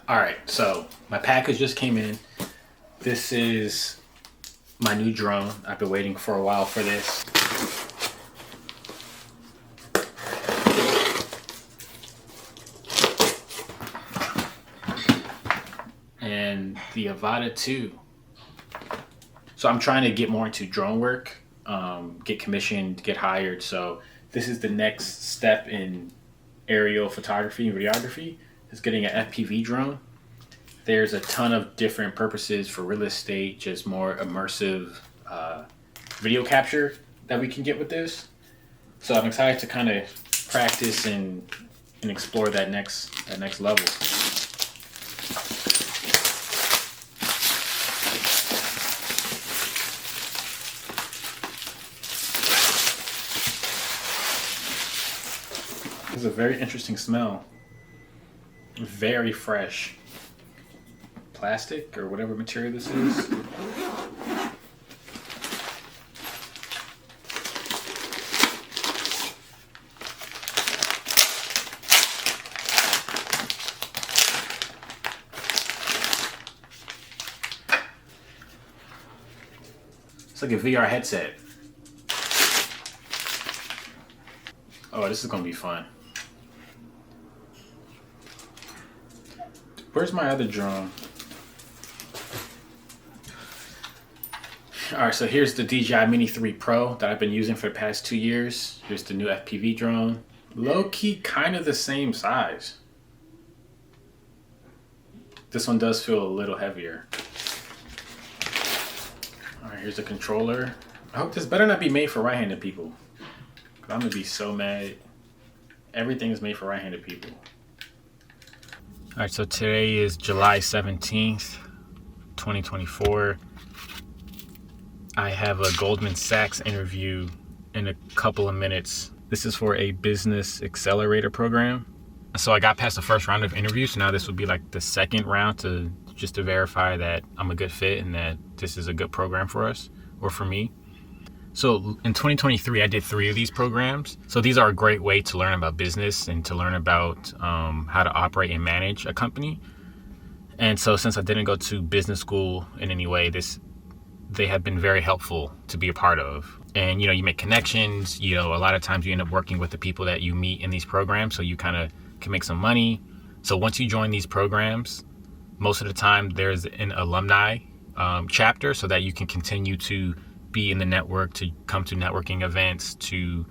All right, so my package just came in. This is my new drone. I've been waiting for a while for this. And the Avata 2. So I'm trying to get more into drone work, get commissioned, get hired. So this is the next step in aerial photography and videography, is getting an FPV drone. There's a ton of different purposes for real estate, just more immersive video capture that we can get with this. So I'm excited to kind of practice and explore that next level. It's a very interesting smell. Very fresh. Plastic or whatever material this is. It's like a VR headset. Oh, this is gonna be fun. Where's my other drone? All right, so here's the DJI Mini 3 Pro that I've been using for the past 2 years. Here's the new FPV drone. Low-key, kind of the same size. This one does feel a little heavier. All right, here's the controller. I hope this better not be made for right-handed people. I'm gonna be so mad. Everything is made for right-handed people. All right, so today is July 17th, 2024. I have a Goldman Sachs interview in a couple of minutes. This is for a business accelerator program. So I got past the first round of interviews. So now this would be like the second round to verify that I'm a good fit and that this is a good program for us or for me. So in 2023, I did 3 of these programs. So these are a great way to learn about business and to learn about how to operate and manage a company. And so since I didn't go to business school in any way, they have been very helpful to be a part of. And, you make connections, a lot of times you end up working with the people that you meet in these programs. So you kind of can make some money. So once you join these programs, most of the time there's an alumni chapter so that you can continue to be in the network, to come to networking events, to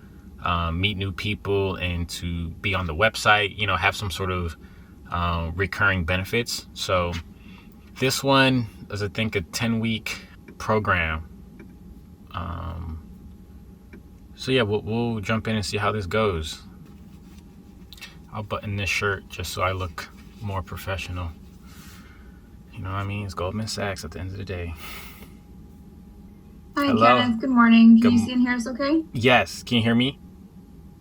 meet new people, and to be on the website, have some sort of recurring benefits. So this one is, I think, a 10-week program. So yeah, we'll jump in and see how this goes. I'll button this shirt just so I look more professional. You know what I mean? It's Goldman Sachs at the end of the day. Hi, Hello. Kenneth. Good morning. Can you see and hear us okay? Yes. Can you hear me?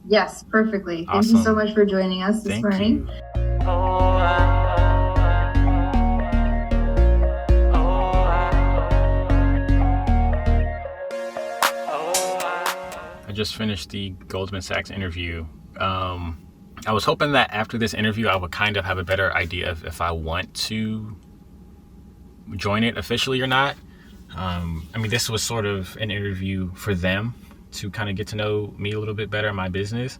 Yes, perfectly. Thank Awesome. you so much for joining us this morning. I just finished the Goldman Sachs interview. I was hoping that after this interview, I would kind of have a better idea of if I want to join it officially or not. This was sort of an interview for them to kind of get to know me a little bit better, my business.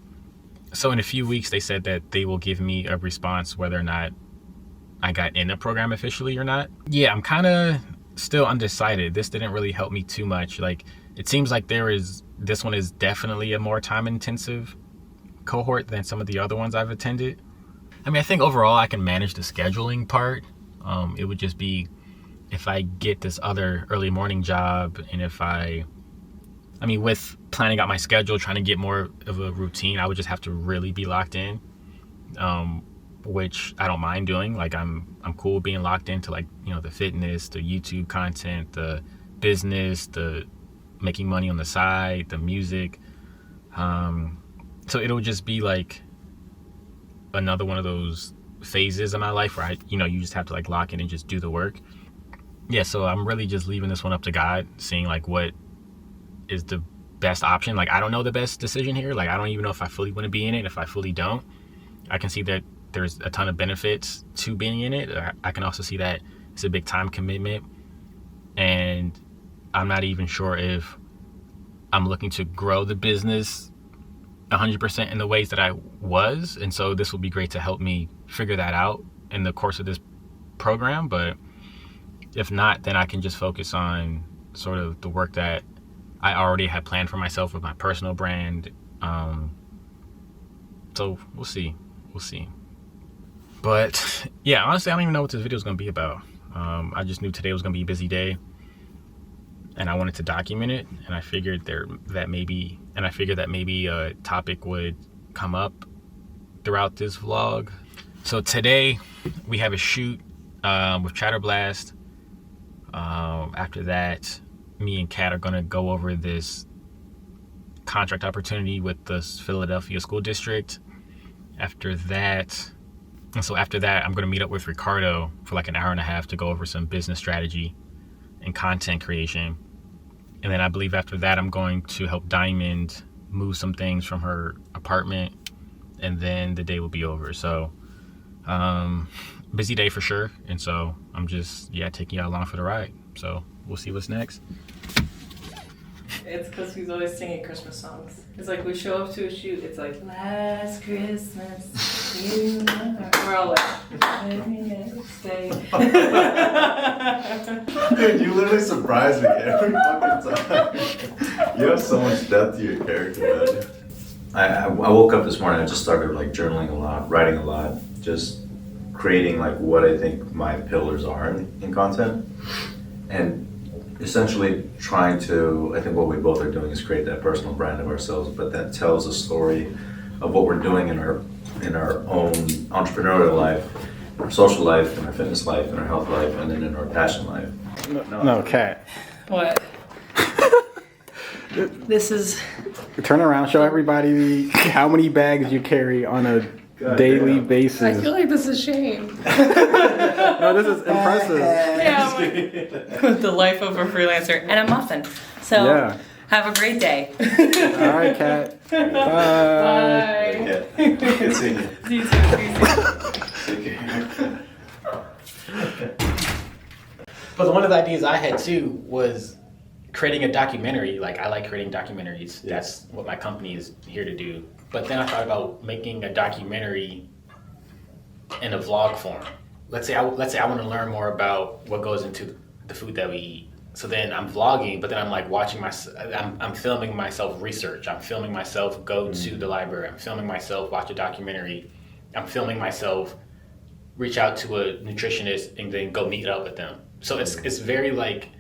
So in a few weeks, they said that they will give me a response whether or not I got in the program officially or not. Yeah, I'm kind of still undecided. This didn't really help me too much. It seems like this one is definitely a more time intensive cohort than some of the other ones I've attended. I think overall I can manage the scheduling part. It would just be if I get this other early morning job, and with planning out my schedule, trying to get more of a routine, I would just have to really be locked in, which I don't mind doing. I'm cool being locked into the fitness, the YouTube content, the business, the making money on the side, the music. So it'll just be another one of those phases in my life where you just have to lock in and just do the work. Yeah, so I'm really just leaving this one up to God, seeing what is the best option. I don't know the best decision here. I don't even know if I fully want to be in it. If I fully don't, I can see that there's a ton of benefits to being in it. I can also see that it's a big time commitment, and I'm not even sure if I'm looking to grow the business 100% in the ways that I was. And so this will be great to help me figure that out in the course of this program. But if not, then I can just focus on sort of the work that I already had planned for myself with my personal brand. So we'll see. But yeah, honestly, I don't even know what this video is going to be about. I just knew today was going to be a busy day, and I wanted to document it. And I figured that maybe a topic would come up throughout this vlog. So today we have a shoot with Chatterblast. After that, me and Kat are going to go over this contract opportunity with the Philadelphia School District. After that, I'm going to meet up with Ricardo for like an hour and a half to go over some business strategy and content creation. And then I believe after that, I'm going to help Diamond move some things from her apartment, and then the day will be over. So busy day for sure. And so I'm just taking y'all along for the ride. So we'll see what's next. It's because he's always singing Christmas songs. It's like we show up to a shoot, it's like, last Christmas, you know. We're all like, every next day. Dude, you literally surprise me every fucking time. You have so much depth to your character, man. I woke up this morning, I just started like journaling a lot, writing a lot, just creating like what I think my pillars are in content. And essentially trying to, I think what we both are doing is create that personal brand of ourselves, but that tells a story of what we're doing in our own entrepreneurial life, our social life, in our fitness life, in our health life, and then in our passion life. No, Kat. What? This is... Turn around, show everybody how many bags you carry on a daily basis. I feel like this is shame. No, this is impressive. Yeah, the life of a freelancer and a muffin. So have a great day. All right, Kat. Bye. Bye. Good seeing you. See you soon. But one of the ideas I had too was creating a documentary. Like, I like creating documentaries. That's what my company is here to do. But then I thought about making a documentary in a vlog form. Let's say I want to learn more about what goes into the food that we eat. So then I'm vlogging, but then I'm like watching I'm filming myself research. I'm filming myself go to the library. I'm filming myself watch a documentary. I'm filming myself reach out to a nutritionist and then go meet up with them. So it's very like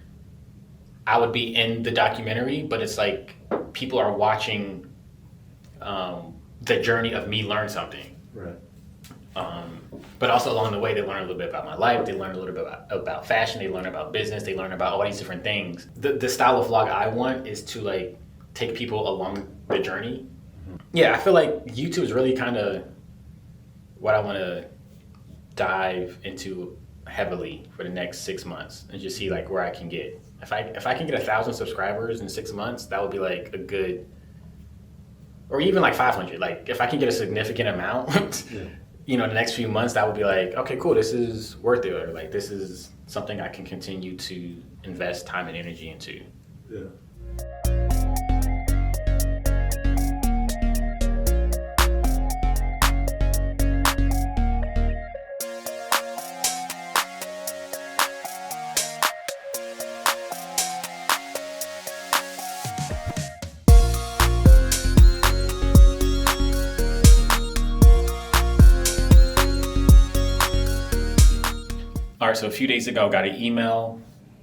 I would be in the documentary, but it's like people are watching the journey of me learn something. Right. But also along the way, they learn a little bit about my life. They learn a little bit about fashion. They learn about business. They learn about all these different things. The style of vlog I want is to like take people along the journey. Mm-hmm. Yeah, I feel like YouTube is really kind of what I want to dive into heavily for the next 6 months and just see like where I can get. If I can get 1,000 subscribers in 6 months, that would be like a good, or even like 500. Like if I can get a significant amount, you know, the next few months, that would be like, okay, cool, this is worth it. Or like, this is something I can continue to invest time and energy into. Yeah. All right, so a few days ago, I got an email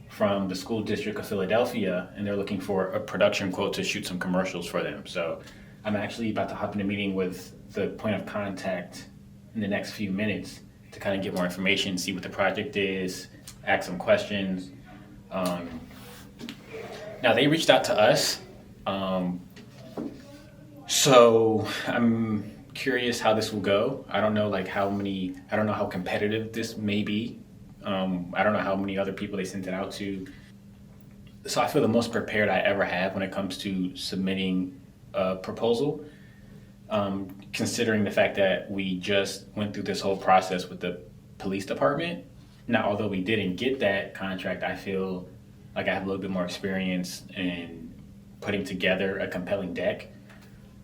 from the School District of Philadelphia, and they're looking for a production quote to shoot some commercials for them. So I'm actually about to hop in a meeting with the point of contact in the next few minutes to kind of get more information, see what the project is, ask some questions. Now, they reached out to us, so I'm curious how this will go. I don't know how competitive this may be. I don't know how many other people they sent it out to. So I feel the most prepared I ever have when it comes to submitting a proposal. considering the fact that we just went through this whole process with the police department. Now, although we didn't get that contract, I feel like I have a little bit more experience in putting together a compelling deck.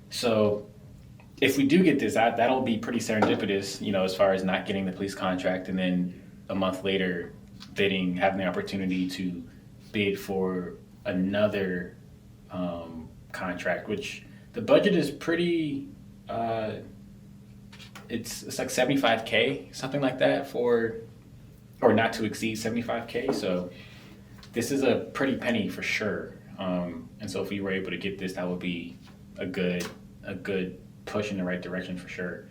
So if we do get this, that'll be pretty serendipitous, as far as not getting the police contract and then a month later having the opportunity to bid for another contract, which the budget is pretty, it's like 75K, something like that, or not to exceed 75K. So this is a pretty penny for sure. And so if we were able to get this, that would be a good push in the right direction for sure.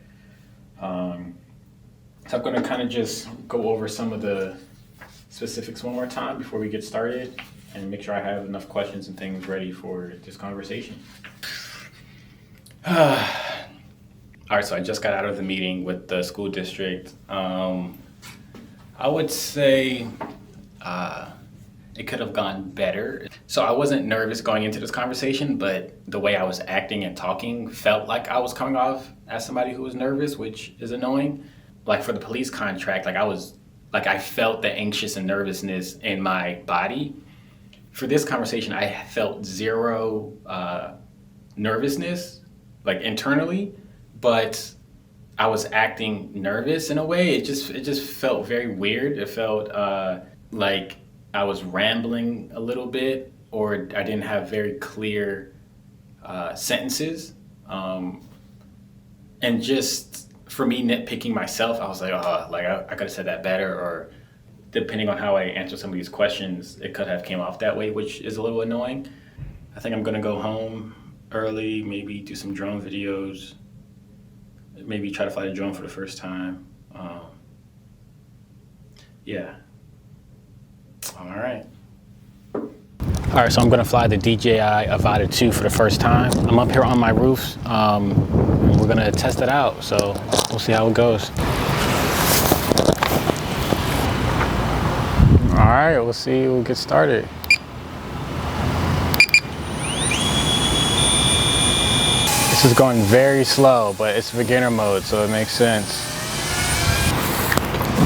So I'm going to kind of just go over some of the specifics one more time before we get started and make sure I have enough questions and things ready for this conversation. All right, so I just got out of the meeting with the school district. I would say it could have gone better. So I wasn't nervous going into this conversation, but the way I was acting and talking felt like I was coming off as somebody who was nervous, which is annoying. Like for the police contract, I felt the anxious and nervousness in my body. For this conversation, I felt zero nervousness, like internally, but I was acting nervous in a way. It just felt very weird. It felt like I was rambling a little bit, or I didn't have very clear sentences. And just for me nitpicking myself, I was like, I could have said that better, or depending on how I answer some of these questions, it could have came off that way, which is a little annoying. I think I'm gonna go home early, maybe do some drone videos, maybe try to fly the drone for the first time. Yeah. All right, so I'm gonna fly the DJI Avata 2 for the first time. I'm up here on my roof. We're gonna test it out, so we'll see how it goes. All right, we'll see. We'll get started. This is going very slow, but it's beginner mode, so it makes sense.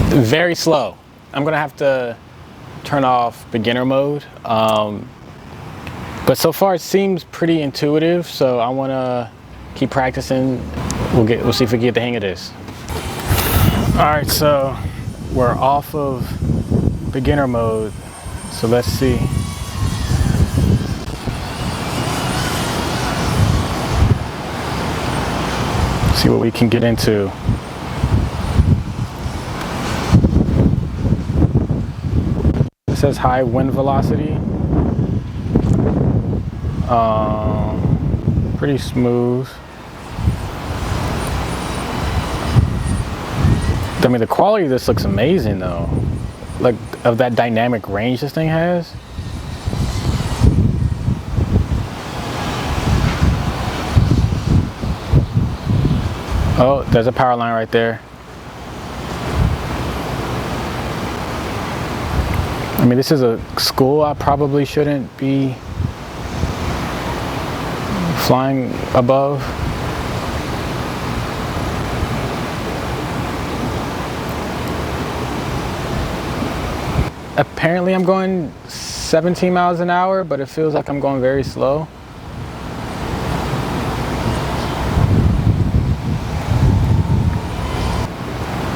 Very slow. I'm gonna have to turn off beginner mode, but so far it seems pretty intuitive, so I want to keep practicing. We'll see if we can get the hang of this. All right, so we're off of beginner mode, so let's see. See what we can get into. It says high wind velocity. Pretty smooth. I mean, the quality of this looks amazing though. Like, of that dynamic range this thing has. Oh, there's a power line right there. I mean, this is a school. I probably shouldn't be flying above. Apparently I'm going 17 miles an hour, but it feels like I'm going very slow.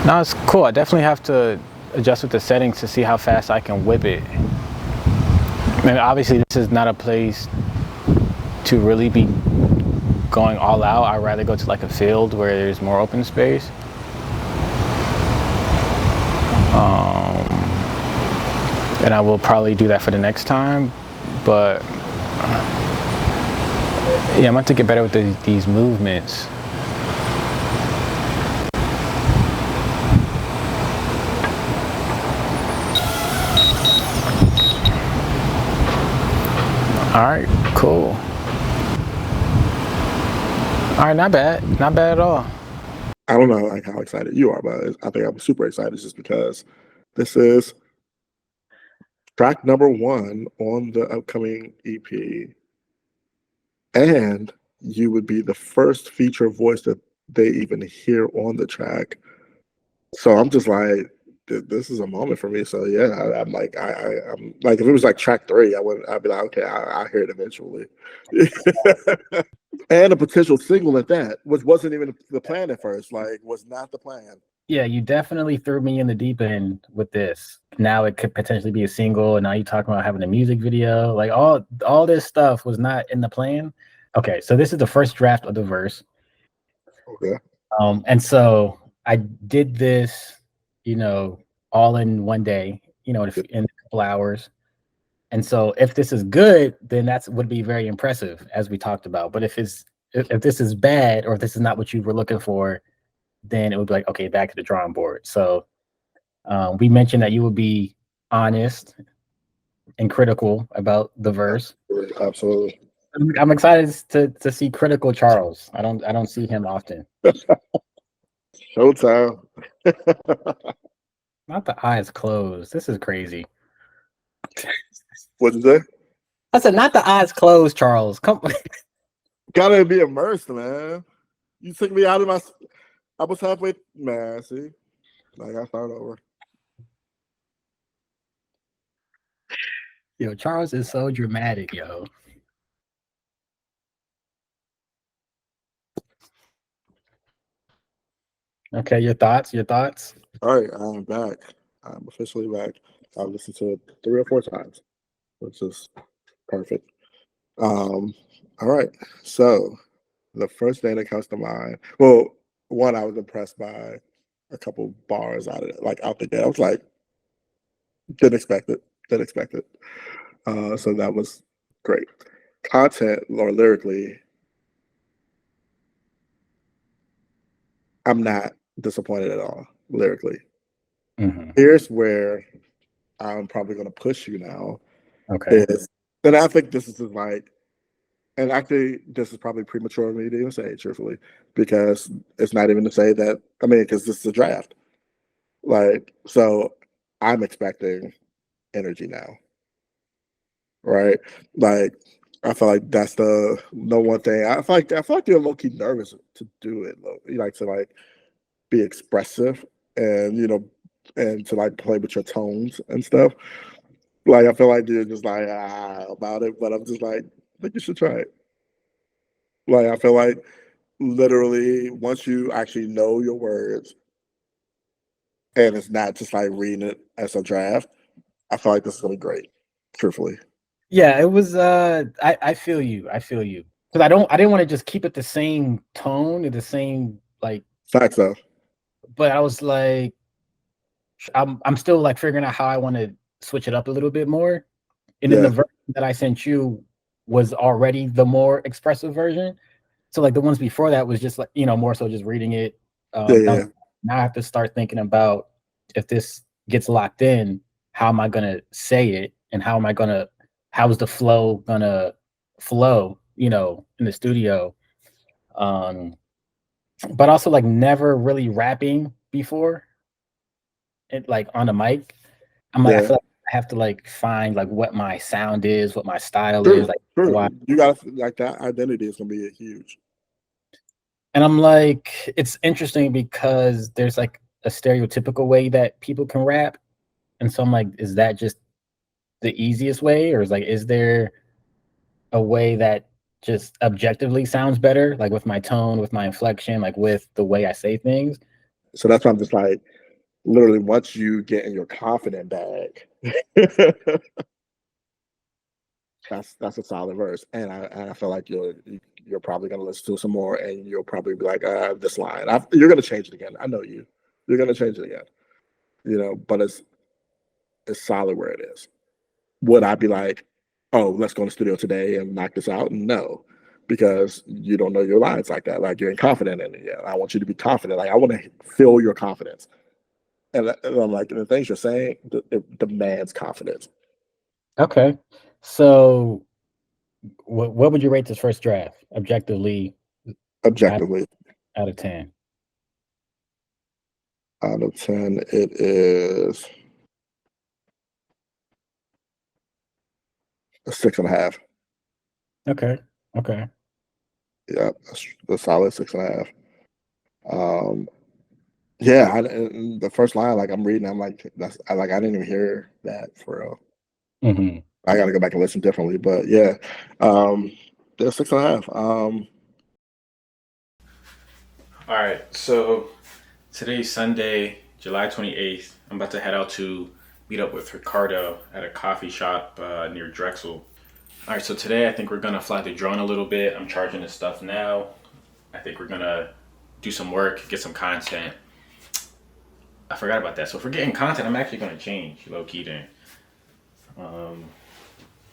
No, it's cool. I definitely have to adjust with the settings to see how fast I can whip it. I mean, obviously this is not a place to really be going all out. I'd rather go to like a field where there's more open space. And I will probably do that for the next time, but yeah, I'm gonna have to get better with these movements. All right, cool. All right, not bad at all. I don't know like how excited you are, but I think I'm super excited just because this is track number 1 on the upcoming EP. And you would be the first feature voice that they even hear on the track. So I'm just like, this is a moment for me. So yeah, I'm like, I'm like, if it was like track 3, I'd be like, okay, I'll hear it eventually. And a potential single at that, which wasn't even the plan at first. Like, was not the plan. Yeah, you definitely threw me in the deep end with this. Now it could potentially be a single, and now you're talking about having a music video. Like all this stuff was not in the plan. Okay, so this is the first draft of the verse. Okay. And so I did this, all in one day, in a couple hours. And so if this is good, then that would be very impressive, as we talked about. But if this is bad, or if this is not what you were looking for, then it would be like, okay, back to the drawing board. So we mentioned that you would be honest and critical about the verse. Absolutely. I'm excited to see critical Charles. I don't see him often. Showtime. Not the eyes closed. This is crazy. What'd you say? I said, not the eyes closed, Charles. Come. Gotta be immersed, man. You took me out of my. I was halfway. Man, see, like I start over. Yo, Charles is so dramatic, yo. Okay, your thoughts? All right, I'm back. I'm officially back. I've listened to it 3 or 4 times, which is perfect. All right. So the first thing that comes to mind, well, one, I was impressed by a couple bars out of it, like out the gate. I was like, didn't expect it. So that was great. Content or lyrically, I'm not disappointed at all lyrically. Mm-hmm. Here's where I'm probably going to push you now. Okay. And I think this is like, and actually, this is probably premature of me to even say, truthfully, because it's not even to say that. I mean, because this is a draft, like, so I'm expecting energy now, right? Like, I feel like that's the one thing. I feel like you're low key nervous to do it, though. You like to like be expressive and and to like play with your tones and stuff. Like I feel like you're just like about it, but I'm just like, I think you should try it. Like I feel like literally once you actually know your words and it's not just like reading it as a draft, I feel like this is gonna be great. Truthfully. Yeah, it was. I feel you. Because I didn't want to just keep it the same tone or the same like. Facts though. But I was like, I'm still like figuring out how I want to switch it up a little bit more. And then the Yeah. version that I sent you was already the more expressive version. So like the ones before that was just like, more so just reading it. Yeah. Now I have to start thinking about, if this gets locked in, how am I gonna say it, and how is the flow gonna flow, in the studio. But also like never really rapping before, it like on a mic. I'm like, I Yeah. feel like I have to like find like what my sound is, what my style is, True. like why. True. You gotta like that identity is gonna be huge. And I'm like, it's interesting because there's like a stereotypical way that people can rap. And so I'm like, is that just the easiest way? Or is there a way that just objectively sounds better? Like with my tone, with my inflection, like with the way I say things. So that's why I'm just like literally once you get in your confident bag, that's a solid verse. And I feel like you're probably gonna listen to some more and you'll probably be like, this line. You're gonna change it again. I know you. You're gonna change it again. But it's solid where it is. Would I be like, oh, let's go in the studio today and knock this out? No, because you don't know your lines like that. Like you're confident in it yet. I want you to be confident. Like I want to feel your confidence. And I'm like, the things you're saying, it demands confidence. Okay. So what would you rate this first draft objectively Objectively, out of 10? out of 10, it is a 6.5. Okay. Yeah, a solid 6.5. Um, yeah, and the first line, like I'm reading, I'm like, I didn't even hear that for real. Hmm. I got to go back and listen differently, but yeah, um, yeah, 6.5. All right, so today's Sunday, July 28th. I'm about to head out to meet up with Ricardo at a coffee shop near Drexel. All right, so today I think we're gonna fly the drone a little bit. I'm charging this stuff now. I think we're gonna do some work, get some content. I forgot about that. So if we're getting content, I'm actually gonna change low key then,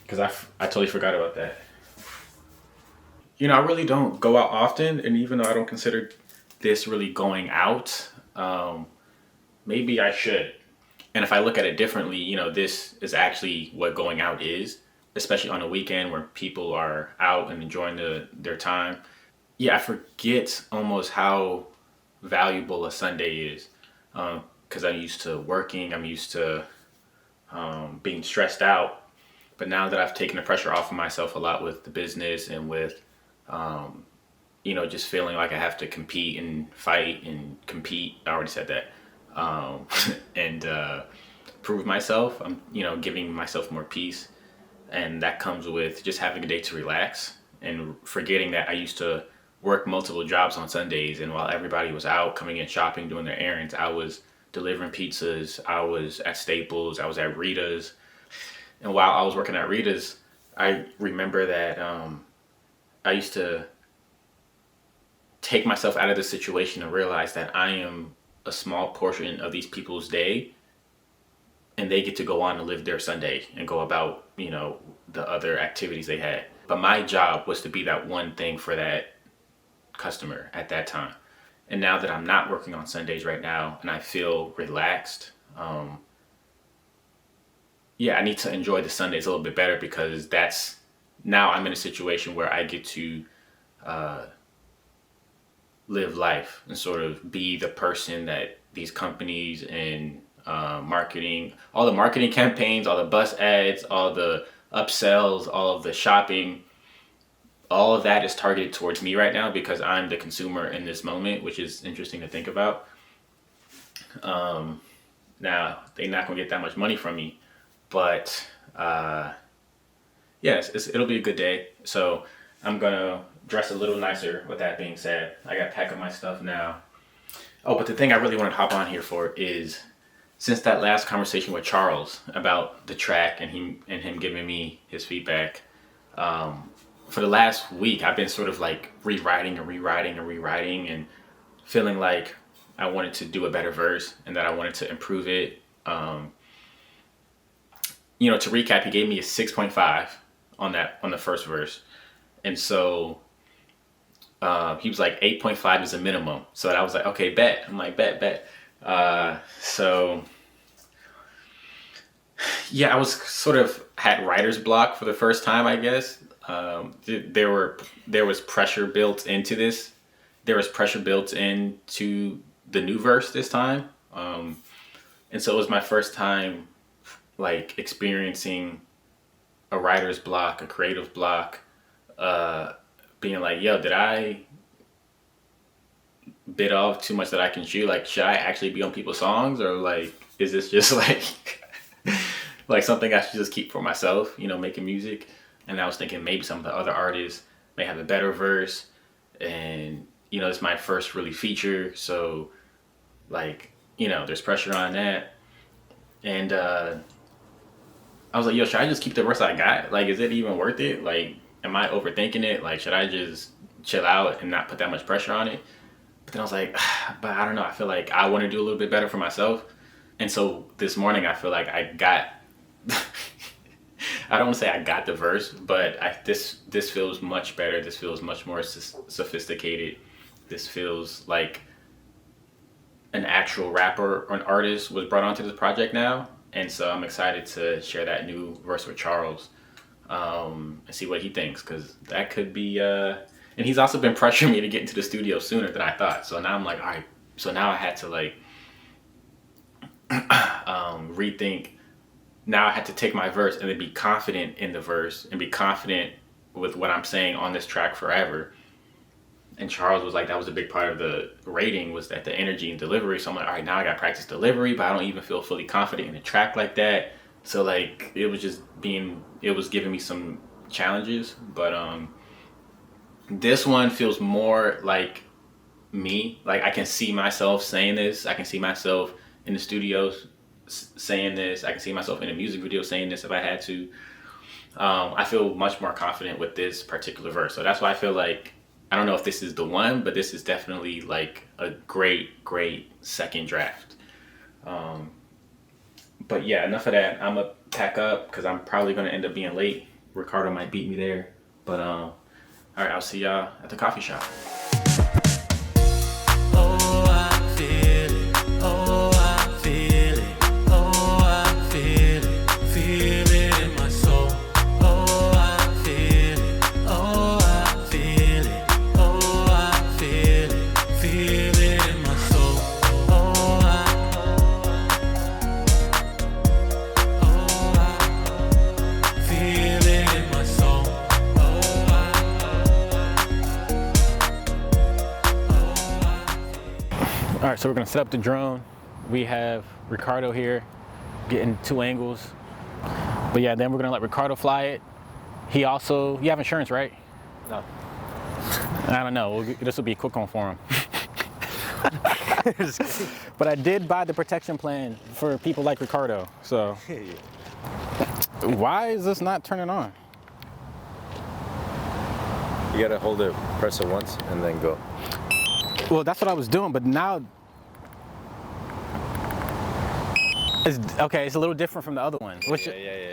because I totally forgot about that. You know, I really don't go out often, and even though I don't consider this really going out, maybe I should. And if I look at it differently, you know, this is actually what going out is, especially on a weekend where people are out and enjoying their time. Yeah, I forget almost how valuable a Sunday is, because I'm used to working, I'm used to being stressed out. But now that I've taken the pressure off of myself a lot with the business and with, you know, just feeling like I have to compete and fight and compete. I already said that. And prove myself. I'm, you know, giving myself more peace. And that comes with just having a day to relax and forgetting that I used to work multiple jobs on Sundays. And while everybody was out coming in shopping, doing their errands, I was delivering pizzas. I was at Staples. I was at Rita's. And while I was working at Rita's, I remember that I used to take myself out of the situation and realize that I am a small portion of these people's day, and they get to go on and live their Sunday and go about, you know, the other activities they had. But my job was to be that one thing for that customer at that time. And now that I'm not working on Sundays right now and I feel relaxed, yeah, I need to enjoy the Sundays a little bit better, because that's now I'm in a situation where I get to live life and sort of be the person that these companies and marketing, all the marketing campaigns, all the bus ads, all the upsells, all of the shopping, all of that is targeted towards me right now because I'm the consumer in this moment, which is interesting to think about. Now, they're not going to get that much money from me, but yes, it'll be a good day. So I'm going to dress a little nicer. With that being said, I got to pack up my stuff now. Oh, but the thing I really want to hop on here for is, since that last conversation with Charles about the track and him giving me his feedback, for the last week I've been sort of like rewriting and feeling like I wanted to do a better verse and that I wanted to improve it. You know, to recap, he gave me a 6.5 on the first verse, and so he was like 8.5 is a minimum. So I was like, okay, bet. I'm like, bet. So yeah, I was sort of had writer's block for the first time, I guess. There was pressure built into this. There was pressure built into the new verse this time. And so it was my first time like experiencing a writer's block, a creative block, being like, yo, did I bit off too much that I can chew? Like, should I actually be on people's songs, or like, is this just like like something I should just keep for myself, you know, making music? And I was thinking maybe some of the other artists may have a better verse, and you know, it's my first really feature, so like, you know, there's pressure on that. And I was like, yo, should I just keep the verse I got? Like, is it even worth it? Like, am I overthinking it? Like, should I just chill out and not put that much pressure on it? But then I was like, but I don't know. I feel like I want to do a little bit better for myself. And so this morning, I feel like I got, I don't want to say I got the verse, but this feels much better. This feels much more sophisticated. This feels like an actual rapper or an artist was brought onto this project now. And so I'm excited to share that new verse with Charles, and see what he thinks, because that could be, and he's also been pressuring me to get into the studio sooner than I thought. So now I'm like, all right, so now I had to like rethink. Now I had to take my verse and then be confident in the verse and be confident with what I'm saying on this track forever. And Charles was like, that was a big part of the rating, was that the energy and delivery. So I'm like, all right, now I got to practice delivery, but I don't even feel fully confident in a track like that. So like, it was giving me some challenges. But this one feels more like me. Like I can see myself saying this. I can see myself in the studios saying this. I can see myself in a music video saying this if I had to. I feel much more confident with this particular verse. So that's why I feel like, I don't know if this is the one, but this is definitely like a great second draft. But yeah, enough of that. I'm gonna pack up because I'm probably gonna end up being late. Ricardo might beat me there. But all right, I'll see y'all at the coffee shop. Oh, I feel it. Oh, I feel it. Oh, I feel it. Feel it in my soul. Oh, I feel it. Oh, I feel it. Oh, I feel it. Feel it in my soul. Oh, I feel it in my soul. All right, so we're gonna set up the drone. We have Ricardo here getting 2 angles. But yeah, then we're gonna let Ricardo fly it. You have insurance, right? No. I don't know, this will be a quick one for him. But I did buy the protection plan for people like Ricardo, so. Why is this not turning on? You gotta hold it, press it once, and then go. Well, that's what I was doing, but now it's okay. It's a little different from the other one. Which, Yeah.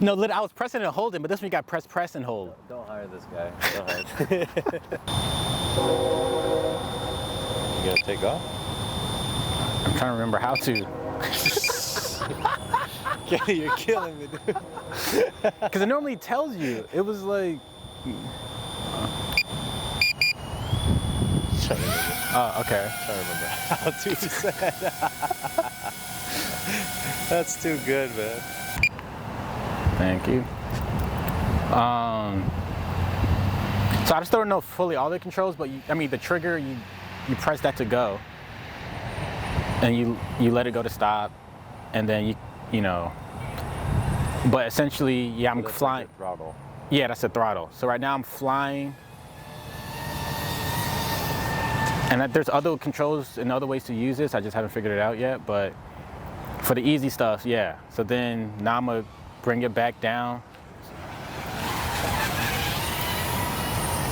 no, I was pressing and holding, but this one you got press and hold. Don't hire this guy. Don't hire. You gotta take off? I'm trying to remember how to. You're killing me, dude. Because it normally tells you. It was like. Oh, okay. I don't remember how to say that. That's too good, man. Thank you. So I still don't know fully all the controls, but the trigger, you press that to go, and you let it go to stop, and then you know. But essentially, yeah, I'm flying. Like throttle. Yeah, that's the throttle. So right now I'm flying. And there's other controls and other ways to use this. I just haven't figured it out yet. But for the easy stuff, yeah. So then now I'm gonna bring it back down,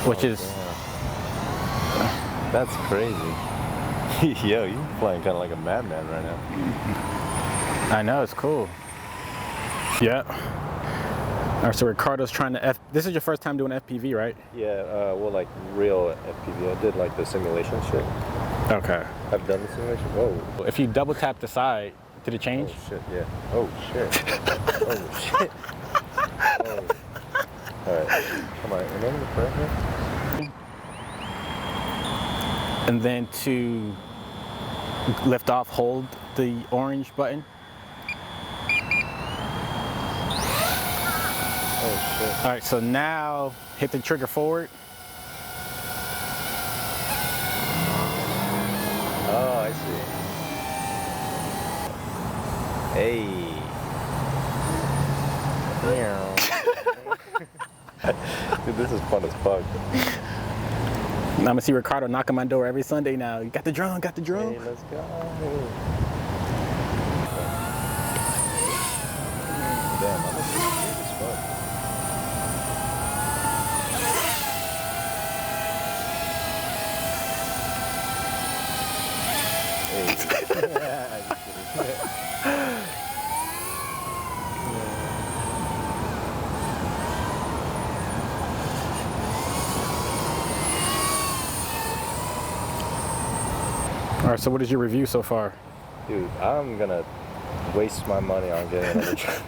which is. Yeah. That's crazy. Yo, you're flying kind of like a madman right now. I know, it's cool. Yeah. All right, so Ricardo's trying to this is your first time doing FPV, right? Yeah, well, like real FPV. I did like the simulation shit. Okay. I've done the simulation. Whoa. If you double tap the side, did it change? Oh shit, yeah. Oh shit. Oh shit. Oh. Alright. Come on, remember the prayer? And then to lift off, hold the orange button. Oh shit. All right, so now hit the trigger forward. Oh, I see. Hey. Dude, this is fun as fuck. I'm gonna see Ricardo knock on my door every Sunday now. You got the drone, got the drone. Hey, let's go. Damn, I'm good as fuck. All right, so what is your review so far? Dude, I'm gonna waste my money on getting another truck.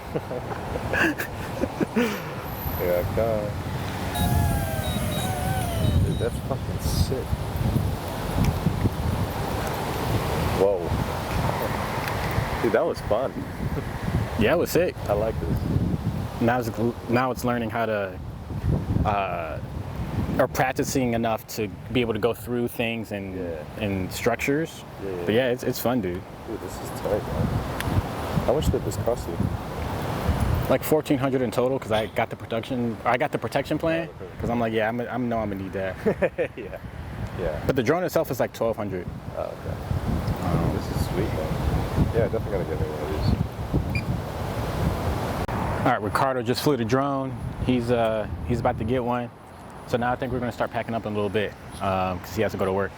Here I come. Dude, that's fucking sick. Whoa. Dude, that was fun. Yeah, it was sick. I like this. Now it's learning how to or practicing enough to be able to go through things and structures. But yeah, it's fun, dude. Dude, this is tight, man. How much did this cost you? Like $1,400 in total, because I got the protection plan. Because I'm like, yeah, I'm gonna need that. Yeah. Yeah. But the drone itself is like $1,200. Oh, okay. This is sweet, man. Yeah, definitely gotta get me one of these. All right, Ricardo just flew the drone. He's about to get one. So now I think we're gonna start packing up in a little bit because he has to go to work.